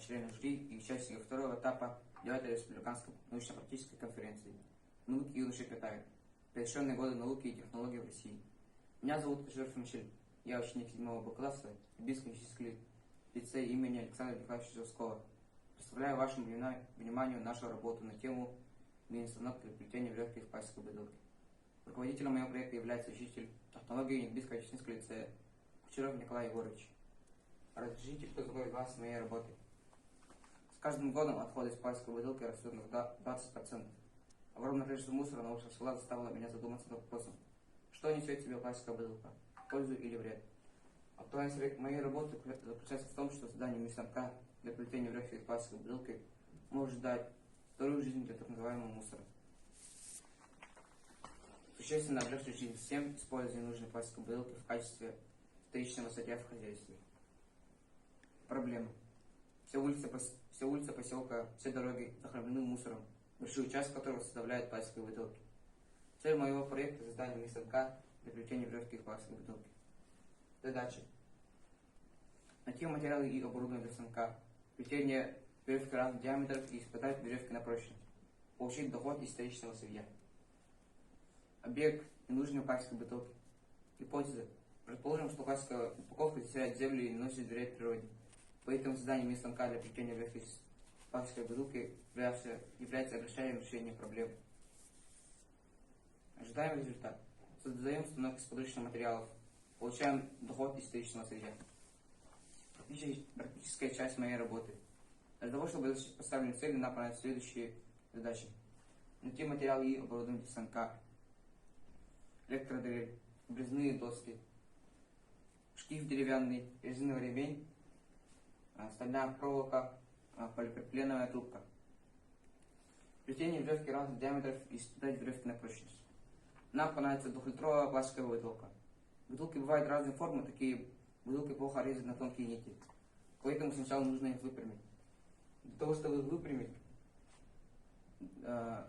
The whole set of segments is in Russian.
членов жюри и участников второго этапа 9-й республиканской научно-практической конференции «Науки юноши питают. Пересеченные годы науки и технологий в России». Меня зовут Каширов Мишель. Я ученик 7 Б класса Бийско-Химический лицей имени Александра Николаевича Жировского. Представляю вашему вниманию нашу работу на тему мини-станок для плетения веревки в пальцевой бутылке. Руководителем моего проекта является учитель технологии Бийско-Химического лицея Кучеров Николай Егорович. Разрешите познакомить вас с моей работой. С каждым годом отходы из пластиковой бутылки растут на 20%. Огромное количество мусора на улицах села заставило меня задуматься над вопросом, что несет в себе пластиковая бутылка, пользу или вред. Актуальность моей работы заключается в том, что создание мини-станка для плетения веревки из пластиковой бутылки может дать вторую жизнь для так называемого мусора. Существенно облегчить жизнь всем, используя ненужные пластиковые бутылки в качестве вторичного сырья в хозяйстве. Проблема. Все улицы поселка, все дороги захламлены мусором, большой участок которого составляет пластиковые бутылки. Цель моего проекта – создание мини-станка для плетения веревки из пластиковой бутылки. Задача. Найти материалы и оборудование для станка, плетение веревки разных диаметров и испытать веревки на прочность. Получить доход из вторичного сырья. Объект ненужной пластиковой бутылки. Гипотеза. Предположим, что пластиковая упаковка засоряет землю и наносит вред природе. Поэтому создание мини-станка для плетения веревки из пластиковой бутылки является облегчением решения проблем. Ожидаем результат. Создаем станок из подручных материалов. Получаем доход из вторичного сырья. Практическая часть моей работы. Для того, чтобы достичь поставленной цели, нам понадобятся следующие задачи. Найти материалы и оборудование для станка. Электродрель, обрезные доски, штиф деревянный, резиновый ремень, стальная проволока, полипропиленовая трубка. Плетение веревки разных диаметров и испытать веревки на прочность. Нам понадобится 2-литровая пластиковая бутылка. Бутылки бывают разной формы, такие бутылки плохо резать на тонкие нити. Поэтому сначала нужно их выпрямить. Для того, чтобы их выпрямить,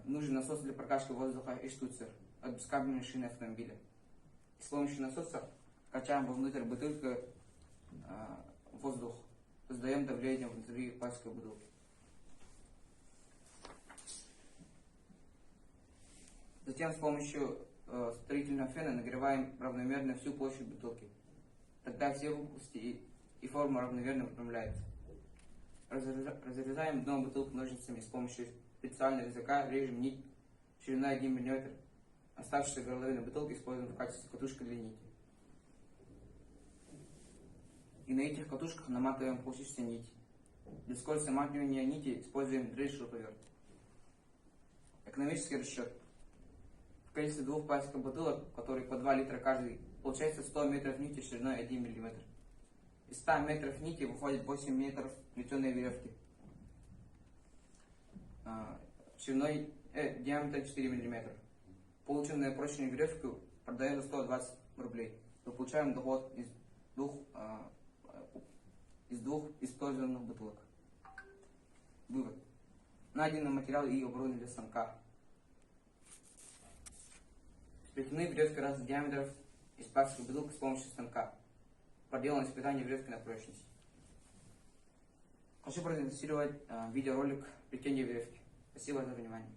нужен насос для прокачки воздуха и штуцер от бескабельной шины автомобиля. И с помощью насоса качаем вовнутрь бутылки воздух. Создаем давление внутри пластиковой бутылки. Затем с помощью строительного фена нагреваем равномерно всю площадь бутылки. Тогда все выпуски и форма равномерно выпрямляются. Разрезаем дно бутылки ножницами с помощью специального резака, режем нить ширина 1 мм. Оставшиеся горловины бутылки используем в качестве катушки для нити. И на этих катушках наматываем получившуюся нить. Для скорости наматывания нити используем дрель-шуруповерт. Экономический расчет. В количестве 2 пластиковых бутылок, которые по 2 литра каждый, получается 100 метров нити шириной 1 мм. Из 100 метров нити выходит 8 метров плетеной веревки шириной диаметром 4 мм. Полученную прочную веревку продаем за 120 рублей. Мы получаем доход из двух использованных бутылок. Вывод. Найдены материалы и оборудование для станка. Сплетены веревки разных диаметров из пластиковой бутылки с помощью станка. Проделано испытание веревки на прочность. Хочу продемонстрировать видеоролик плетения веревки. Спасибо за внимание.